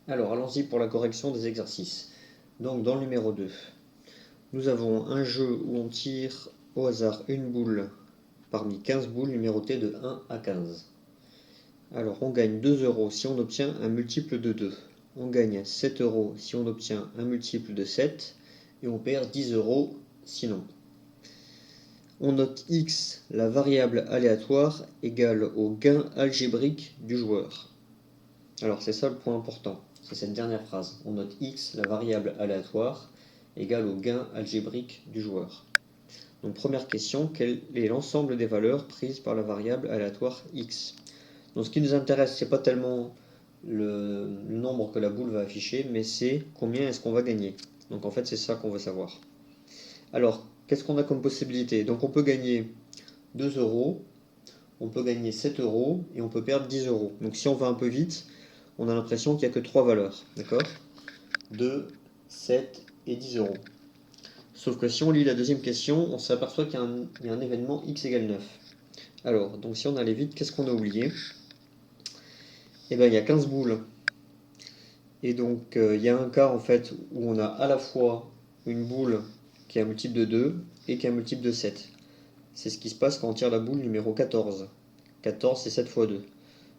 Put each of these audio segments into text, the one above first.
Alors, allons-y pour la correction des exercices. Donc, dans le numéro 2, nous avons un jeu où on tire au hasard une boule parmi 15 boules numérotées de 1 à 15. Alors, on gagne 2 euros si on obtient un multiple de 2. On gagne 7 euros si on obtient un multiple de 7. Et on perd 10 euros sinon. On note x, la variable aléatoire, égale au gain algébrique du joueur. Alors, c'est ça le point important. C'est cette dernière phrase. On note x, la variable aléatoire, égale au gain algébrique du joueur. Donc première question, quel est l'ensemble des valeurs prises par la variable aléatoire x? Donc ce qui nous intéresse, c'est pas tellement le nombre que la boule va afficher, mais c'est combien est-ce qu'on va gagner. Donc en fait c'est ça qu'on veut savoir. Alors, qu'est-ce qu'on a comme possibilité? Donc on peut gagner 2 euros, on peut gagner 7 euros et on peut perdre 10 euros. Donc si on va un peu vite, on a l'impression qu'il n'y a que 3 valeurs, d'accord? 2, 7 et 10 euros. Sauf que si on lit la deuxième question, on s'aperçoit qu'il y a un événement x égale 9. Alors, donc si on allait vite, qu'est-ce qu'on a oublié? Eh bien, il y a 15 boules. Et donc, il y a un cas en fait où on a à la fois une boule qui est un multiple de 2 et qui est un multiple de 7. C'est ce qui se passe quand on tire la boule numéro 14. 14, c'est 7 fois 2.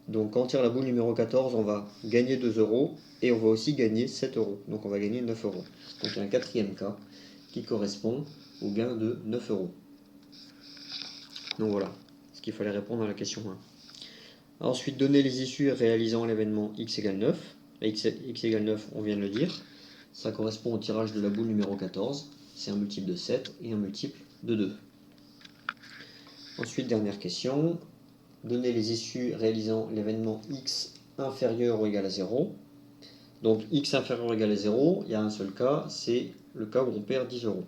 Donc, quand on tire la boule numéro 14, on va gagner 2 euros et on va aussi gagner 7 euros. Donc, on va gagner 9 euros. Donc, il y a un quatrième cas qui correspond au gain de 9 euros. Donc voilà ce qu'il fallait répondre à la question 1. Ensuite, donner les issues réalisant l'événement x égale 9. X égale 9, on vient de le dire. Ça correspond au tirage de la boule numéro 14. C'est un multiple de 7 et un multiple de 2. Ensuite, dernière question. Donner les issues réalisant l'événement x inférieur ou égal à 0. Donc x inférieur ou égal à 0, il y a un seul cas, c'est le cas où on perd 10 euros.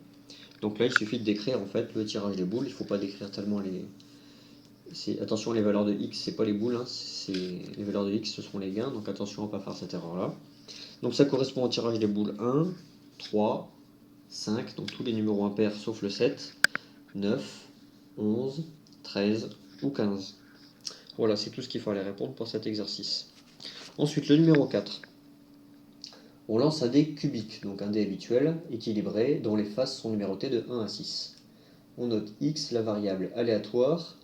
Donc là, il suffit de décrire en fait le tirage des boules. Il ne faut pas décrire tellement les... Attention, les valeurs de x, c'est pas les boules, hein, les valeurs de x, ce sont les gains, donc attention à ne pas faire cette erreur-là. Donc ça correspond au tirage des boules 1, 3, 5, donc tous les numéros impairs sauf le 7, 9, 11, 13 ou 15. Voilà, c'est tout ce qu'il fallait répondre pour cet exercice. Ensuite, le numéro 4. On lance un dé cubique, donc un dé habituel, équilibré, dont les faces sont numérotées de 1 à 6. On note x, la variable aléatoire,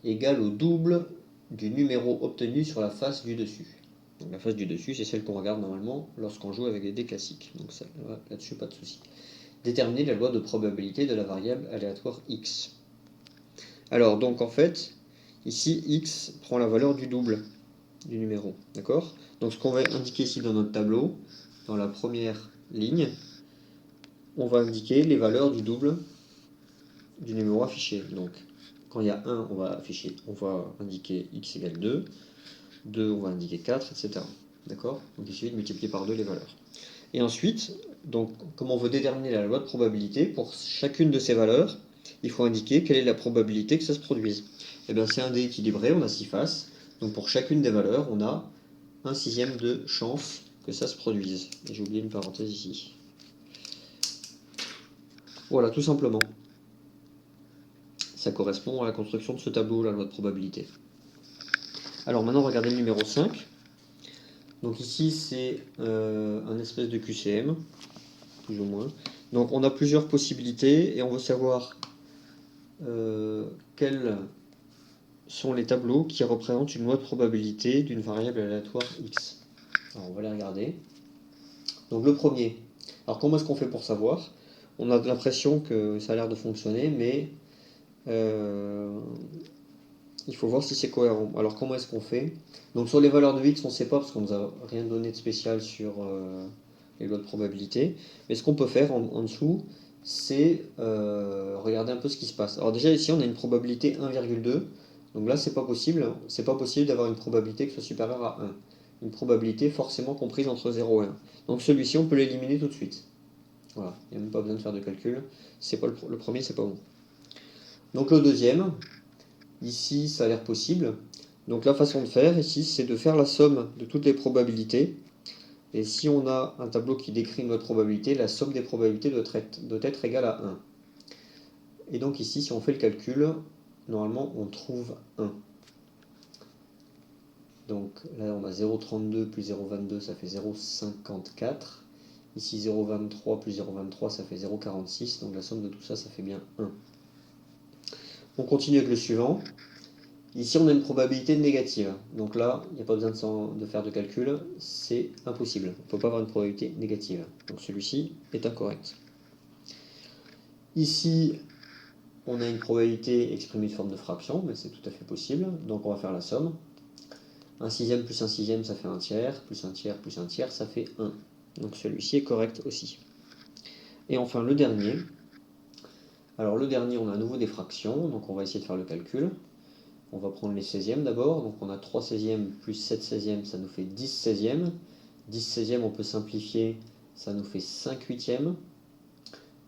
égale au double du numéro obtenu sur la face du dessus. Donc la face du dessus, c'est celle qu'on regarde normalement lorsqu'on joue avec des dés classiques. Donc ça, là-dessus, pas de souci. Déterminer la loi de probabilité de la variable aléatoire x. Alors, donc en fait, ici, x prend la valeur du double du numéro. D'accord? Donc ce qu'on va indiquer ici dans notre tableau, dans la première ligne, on va indiquer les valeurs du double du numéro affiché. Donc, quand il y a 1, on va indiquer x égale 2, 2, on va indiquer 4, etc. D'accord? Donc il suffit de multiplier par 2 les valeurs. Et ensuite, donc, comme on veut déterminer la loi de probabilité, pour chacune de ces valeurs, il faut indiquer quelle est la probabilité que ça se produise. Et bien c'est un dé équilibré, on a 6 faces, donc pour chacune des valeurs, on a 1/6 de chance que ça se produise. Et j'ai oublié une parenthèse ici. Voilà, tout simplement. Ça correspond à la construction de ce tableau, la loi de probabilité. Alors maintenant, regardez le numéro 5. Donc ici, c'est un espèce de QCM, plus ou moins. Donc on a plusieurs possibilités et on veut savoir quels sont les tableaux qui représentent une loi de probabilité d'une variable aléatoire x. Alors on va les regarder. Donc le premier. Alors comment est-ce qu'on fait pour savoir? On a l'impression que ça a l'air de fonctionner, mais il faut voir si c'est cohérent. Alors comment est-ce qu'on fait? Donc sur les valeurs de x, on ne sait pas parce qu'on ne nous a rien donné de spécial sur les lois de probabilité. Mais ce qu'on peut faire en dessous, c'est regarder un peu ce qui se passe. Alors déjà ici, on a une probabilité 1,2. Donc là, c'est pas possible. C'est pas possible d'avoir une probabilité qui soit supérieure à 1. Une probabilité forcément comprise entre 0 et 1. Donc celui-ci, on peut l'éliminer tout de suite. Voilà, il n'y a même pas besoin de faire de calcul. C'est pas le premier, c'est pas bon. Donc le deuxième, ici, ça a l'air possible. Donc la façon de faire ici, c'est de faire la somme de toutes les probabilités. Et si on a un tableau qui décrit une loi de probabilité, la somme des probabilités doit être égale à 1. Et donc ici, si on fait le calcul, normalement, on trouve 1. Donc là on a 0,32 plus 0,22 ça fait 0,54. Ici 0,23 plus 0,23 ça fait 0,46. Donc la somme de tout ça, ça fait bien 1. On continue avec le suivant. Ici on a une probabilité négative. Donc là, il n'y a pas besoin de faire de calcul. C'est impossible. On ne peut pas avoir une probabilité négative. Donc celui-ci est incorrect. Ici, on a une probabilité exprimée sous forme de fraction, mais c'est tout à fait possible. Donc on va faire la somme. 1 sixième plus 1 sixième, ça fait 1 tiers, plus 1 tiers, plus 1 tiers, ça fait 1. Donc celui-ci est correct aussi. Et enfin le dernier. Alors le dernier, on a à nouveau des fractions, donc on va essayer de faire le calcul. On va prendre les 16e d'abord. Donc on a 3 16e plus 7 16e, ça nous fait 10 16e. 10 16e, on peut simplifier, ça nous fait 5 huitièmes.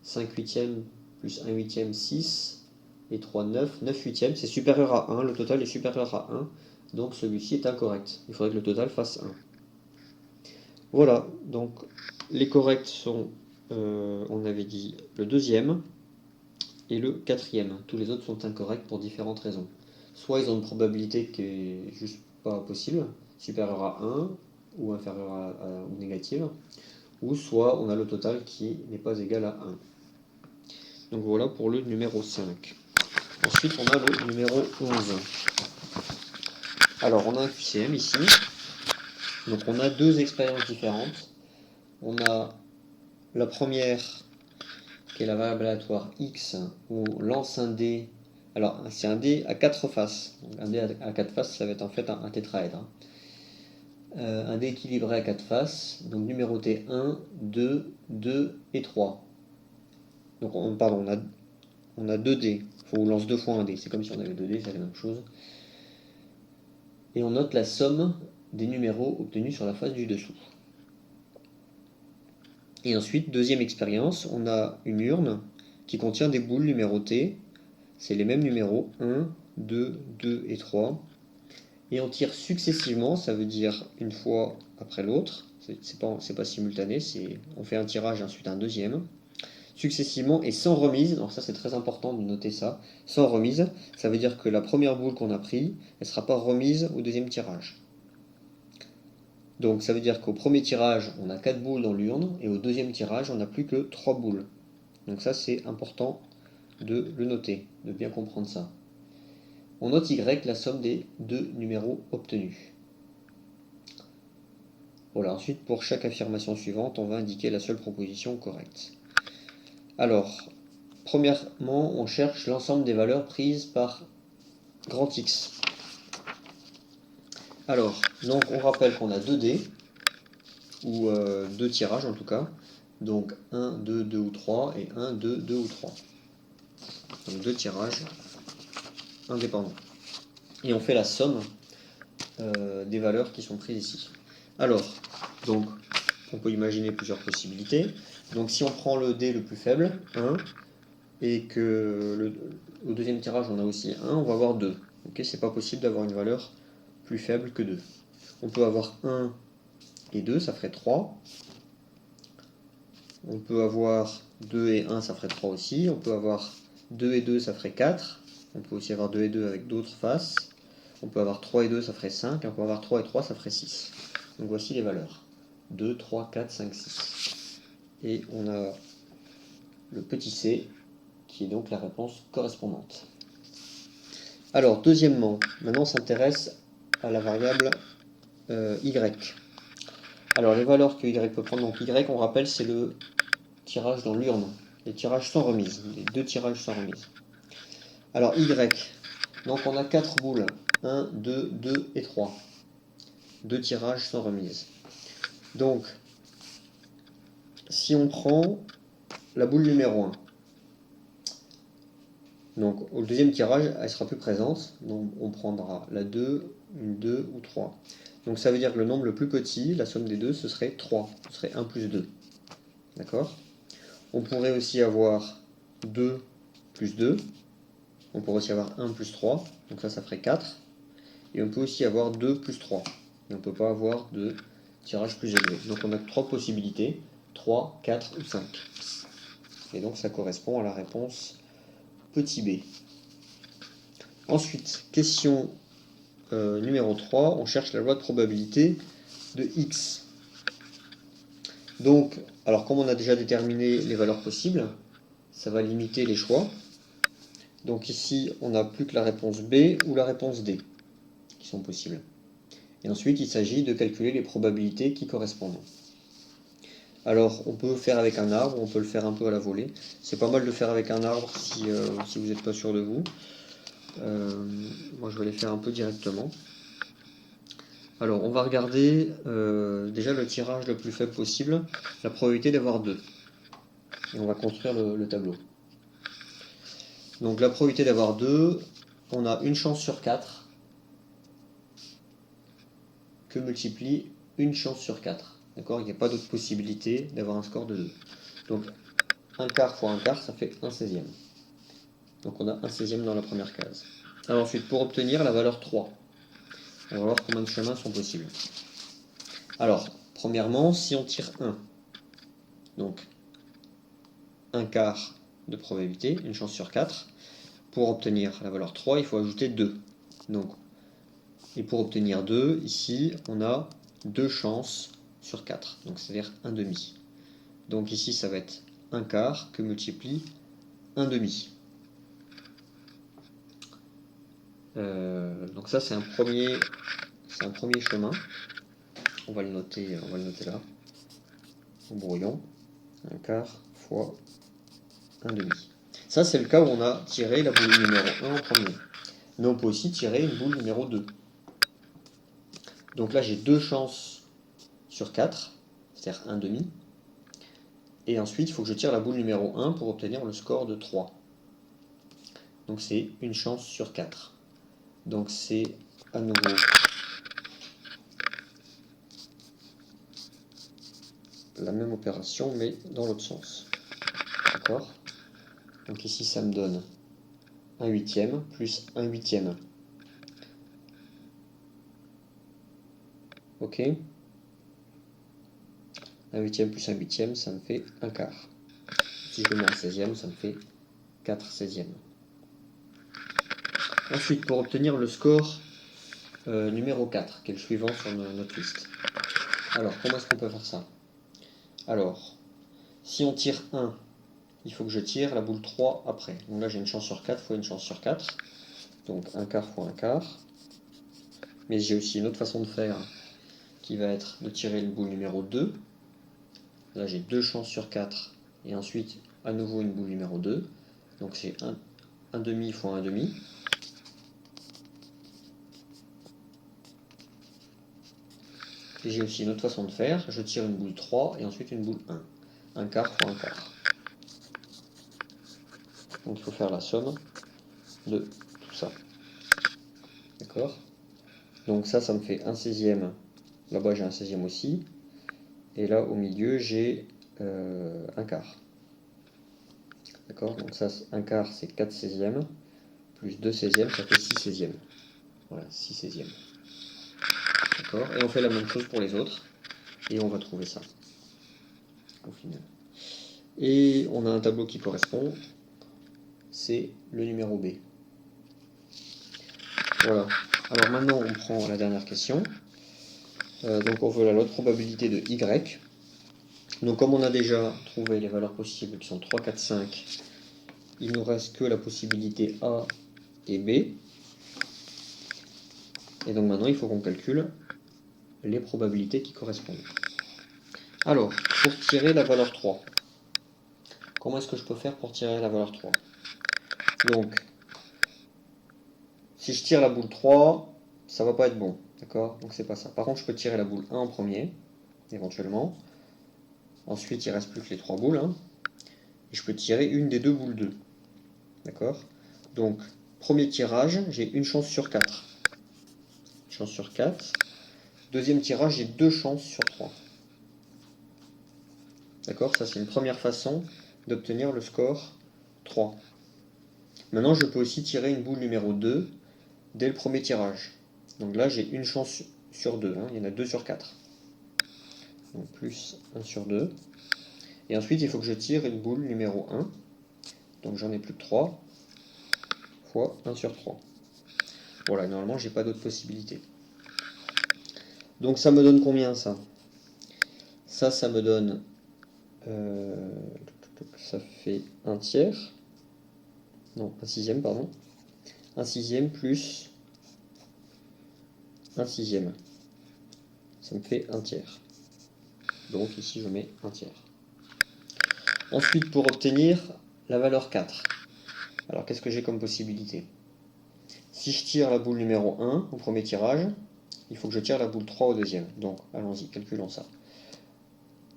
5 huitièmes plus 1 huitième, 6. Et 3, 9. 9 huitièmes, c'est supérieur à 1. Le total est supérieur à 1. Donc celui-ci est incorrect. Il faudrait que le total fasse 1. Voilà, donc les corrects sont, on avait dit, le deuxième et le quatrième. Tous les autres sont incorrects pour différentes raisons. Soit ils ont une probabilité qui est juste pas possible, supérieure à 1 ou inférieure ou négative, ou soit on a le total qui n'est pas égal à 1. Donc voilà pour le numéro 5. Ensuite on a le numéro 11. Alors on a un QCM ici, donc on a deux expériences différentes. On a la première qui est la variable aléatoire x, où on lance un dé. Alors c'est un dé à 4 faces. Donc, un dé à 4 faces, ça va être en fait un tétraèdre. Un dé équilibré à 4 faces, donc numéroté 1, 2, 2 et 3. Donc on a 2 dés. Il faut on lance 2 fois un dé. C'est comme si on avait 2 dés, c'est la même chose. Et on note la somme des numéros obtenus sur la face du dessous. Et ensuite, deuxième expérience, on a une urne qui contient des boules numérotées. C'est les mêmes numéros, 1, 2, 2 et 3. Et on tire successivement, ça veut dire une fois après l'autre. C'est pas simultané, on fait un tirage et ensuite un deuxième. Successivement et sans remise, alors ça c'est très important de noter ça, sans remise, ça veut dire que la première boule qu'on a prise, elle ne sera pas remise au deuxième tirage. Donc ça veut dire qu'au premier tirage, on a 4 boules dans l'urne, et au deuxième tirage, on n'a plus que 3 boules. Donc ça c'est important de le noter, de bien comprendre ça. On note Y, la somme des deux numéros obtenus. Voilà, ensuite pour chaque affirmation suivante, on va indiquer la seule proposition correcte. Alors, premièrement, on cherche l'ensemble des valeurs prises par grand X. Alors, donc on rappelle qu'on a 2 dés, ou 2 tirages en tout cas. Donc 1, 2, 2 ou 3, et 1, 2, 2 ou 3. Donc 2 tirages indépendants. Et on fait la somme des valeurs qui sont prises ici. Alors, donc, on peut imaginer plusieurs possibilités. Donc si on prend le dé le plus faible, 1, et que au deuxième tirage on a aussi 1, on va avoir 2. Okay, c'est pas possible d'avoir une valeur plus faible que 2. On peut avoir 1 et 2, ça ferait 3. On peut avoir 2 et 1, ça ferait 3 aussi. On peut avoir 2 et 2, ça ferait 4. On peut aussi avoir 2 et 2 avec d'autres faces. On peut avoir 3 et 2, ça ferait 5. Et on peut avoir 3 et 3, ça ferait 6. Donc voici les valeurs. 2, 3, 4, 5, 6. Et on a le petit c, qui est donc la réponse correspondante. Alors, deuxièmement, maintenant on s'intéresse à la variable y. Alors, les valeurs que y peut prendre, donc y, on rappelle, c'est le tirage dans l'urne, les tirages sans remise, les deux tirages sans remise. Alors, y, donc on a 4 boules, 1, 2, 2 et 3. 2 tirages sans remise. Donc, si on prend la boule numéro 1, donc au deuxième tirage, elle sera plus présente, donc on prendra la 2, une 2 ou 3. Donc ça veut dire que le nombre le plus petit, la somme des deux, ce serait 3, ce serait 1 plus 2. D'accord ? On pourrait aussi avoir 2 plus 2, on pourrait aussi avoir 1 plus 3, donc ça ferait 4. Et on peut aussi avoir 2 plus 3, et on ne peut pas avoir de tirage plus élevé. Donc on a 3 possibilités, 3, 4 ou 5. Et donc ça correspond à la réponse petit b. Ensuite, question numéro 3, on cherche la loi de probabilité de x. Donc, alors comme on a déjà déterminé les valeurs possibles, ça va limiter les choix. Donc ici, on n'a plus que la réponse B ou la réponse D qui sont possibles. Et ensuite, il s'agit de calculer les probabilités qui correspondent. Alors, on peut faire avec un arbre, on peut le faire un peu à la volée. C'est pas mal de faire avec un arbre si vous n'êtes pas sûr de vous. Moi, je vais les faire un peu directement. Alors, on va regarder déjà le tirage le plus faible possible, la probabilité d'avoir 2. Et on va construire le tableau. Donc, la probabilité d'avoir 2, on a une chance sur 4 que multiplie une chance sur 4. D'accord? Il n'y a pas d'autre possibilité d'avoir un score de 2. Donc, un quart fois un quart, ça fait 1/16e. Donc, on a 1/16e dans la première case. Alors ensuite, pour obtenir la valeur 3, on va voir combien de chemins sont possibles. Alors, premièrement, si on tire 1, donc un quart de probabilité, une chance sur 4, pour obtenir la valeur 3, il faut ajouter 2. Donc, et pour obtenir 2, ici, on a 2 chances sur 4, donc c'est-à-dire 1 demi. Donc ici, ça va être un quart que multiplie 1 demi. Donc ça, c'est un premier chemin. On va le noter là, au brouillon. Un quart fois 1 demi. Ça, c'est le cas où on a tiré la boule numéro 1 en premier. Mais on peut aussi tirer une boule numéro 2. Donc là, j'ai 2 chances sur 4, c'est-à-dire 1 demi. Et ensuite, il faut que je tire la boule numéro 1 pour obtenir le score de 3. Donc c'est une chance sur 4. Donc c'est à nouveau la même opération, mais dans l'autre sens. D'accord? Donc ici, ça me donne 1/8 plus 1/8. Ok? 1/8 plus 1/8, ça me fait un quart. Si je mets un 16e, ça me fait 4/16e. Ensuite, pour obtenir le score numéro 4, qui est le suivant sur notre liste. Alors, comment est-ce qu'on peut faire ça? Alors, si on tire 1, il faut que je tire la boule 3 après. Donc là, j'ai une chance sur 4 fois une chance sur 4. Donc un quart fois un quart. Mais j'ai aussi une autre façon de faire qui va être de tirer le boule numéro 2. Là, j'ai 2 chances sur 4. Et ensuite, à nouveau une boule numéro 2. Donc c'est 1 demi fois 1 demi. Et j'ai aussi une autre façon de faire. Je tire une boule 3 et ensuite une boule 1. Un quart fois un quart. Donc il faut faire la somme de tout ça. D'accord? Donc ça me fait 1/16e. Là-bas, j'ai un 16e aussi. Et là, au milieu, j'ai un quart. D'accord? Donc ça, un quart, c'est 4/16e. Plus 2/16e, ça fait 6/16e. Voilà, 6/16e. D'accord? Et on fait la même chose pour les autres. Et on va trouver ça, au final. Et on a un tableau qui correspond. C'est le numéro B. Voilà. Alors maintenant, on prend la dernière question. Donc on veut la loi de probabilité de Y. Donc comme on a déjà trouvé les valeurs possibles qui sont 3, 4, 5, il nous reste que la possibilité A et B. Et donc maintenant, il faut qu'on calcule les probabilités qui correspondent. Alors, pour tirer la valeur 3, comment est-ce que je peux faire pour tirer la valeur 3? Donc, si je tire la boule 3, ça va pas être bon, d'accord? Donc c'est pas ça. Par contre, je peux tirer la boule 1 en premier, éventuellement. Ensuite, il reste plus que les 3 boules. Hein. Et je peux tirer une des 2 boules 2. D'accord? Donc, premier tirage, j'ai une chance sur 4. Une chance sur 4. Deuxième tirage, j'ai 2 chances sur 3. D'accord? Ça, c'est une première façon d'obtenir le score 3. Maintenant, je peux aussi tirer une boule numéro 2 dès le premier tirage. Donc là, j'ai une chance sur 2. Hein. Il y en a 2 sur 4. Donc plus 1 sur 2. Et ensuite, il faut que je tire une boule numéro 1. Donc j'en ai plus que 3 fois 1 sur 3. Voilà, normalement, j'ai pas d'autres possibilités. Donc ça me donne combien ça? Ça me donne... ça fait un tiers. Non, un sixième, pardon. Un sixième plus un sixième. Ça me fait un tiers. Donc ici, je mets un tiers. Ensuite, pour obtenir la valeur 4. Alors, qu'est-ce que j'ai comme possibilité? Si je tire la boule numéro 1 au premier tirage, il faut que je tire la boule 3 au deuxième. Donc, allons-y, calculons ça.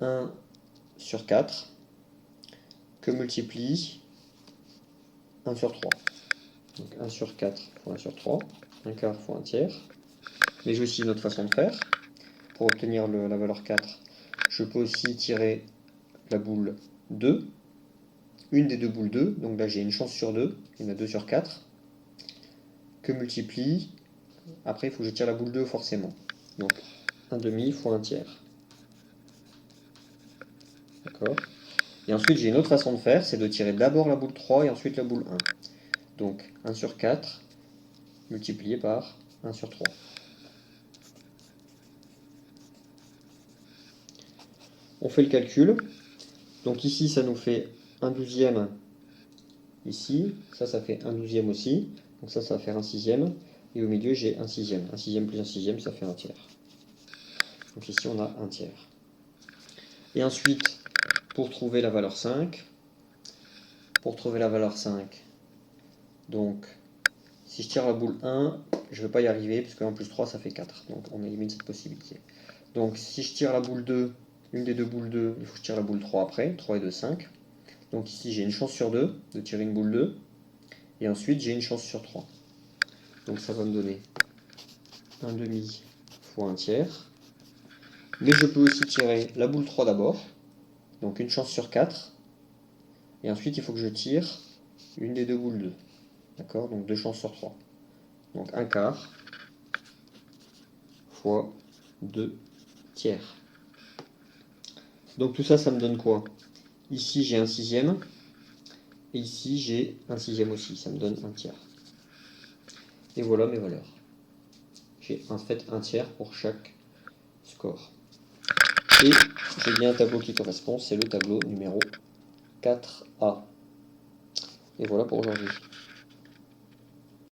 1 sur 4 que multiplie 1 sur 3. Donc 1 sur 4 fois 1 sur 3, un quart fois un tiers. Mais j'ai aussi une autre façon de faire. Pour obtenir la valeur 4, je peux aussi tirer la boule 2, une des deux boules 2, donc là j'ai une chance sur 2, il y en a 2 sur 4, que multiplie, après il faut que je tire la boule 2 forcément. Donc 1 demi fois un tiers. D'accord. Et ensuite j'ai une autre façon de faire, c'est de tirer d'abord la boule 3 et ensuite la boule 1. Donc 1 sur 4 multiplié par 1 sur 3. On fait le calcul. Donc ici, ça nous fait 1/12 ici. Ça fait 1/12 aussi. Donc ça va faire 1/6. Et au milieu, j'ai 1/6. 1/6 plus 1/6, ça fait un tiers. Donc ici, on a un tiers. Et ensuite, pour trouver la valeur 5, donc si je tire la boule 1, je ne vais pas y arriver, puisque 1 plus 3, ça fait 4. Donc on élimine cette possibilité. Donc si je tire la boule 2, une des deux boules 2, il faut que je tire la boule 3 après. 3 et 2, 5. Donc ici, j'ai une chance sur 2 de tirer une boule 2. Et ensuite, j'ai une chance sur 3. Donc ça va me donner 1 demi fois un tiers. Mais je peux aussi tirer la boule 3 d'abord. Donc une chance sur 4. Et ensuite, il faut que je tire une des deux boules 2. D'accord? Donc 2 chances sur 3. Donc un quart fois 2 tiers. Donc tout ça, ça me donne quoi? Ici, j'ai 1/6. Et ici, j'ai 1/6 aussi. Ça me donne un tiers. Et voilà mes valeurs. J'ai en fait un tiers pour chaque score. Et j'ai bien un tableau qui correspond, c'est le tableau numéro 4A. Et voilà pour aujourd'hui.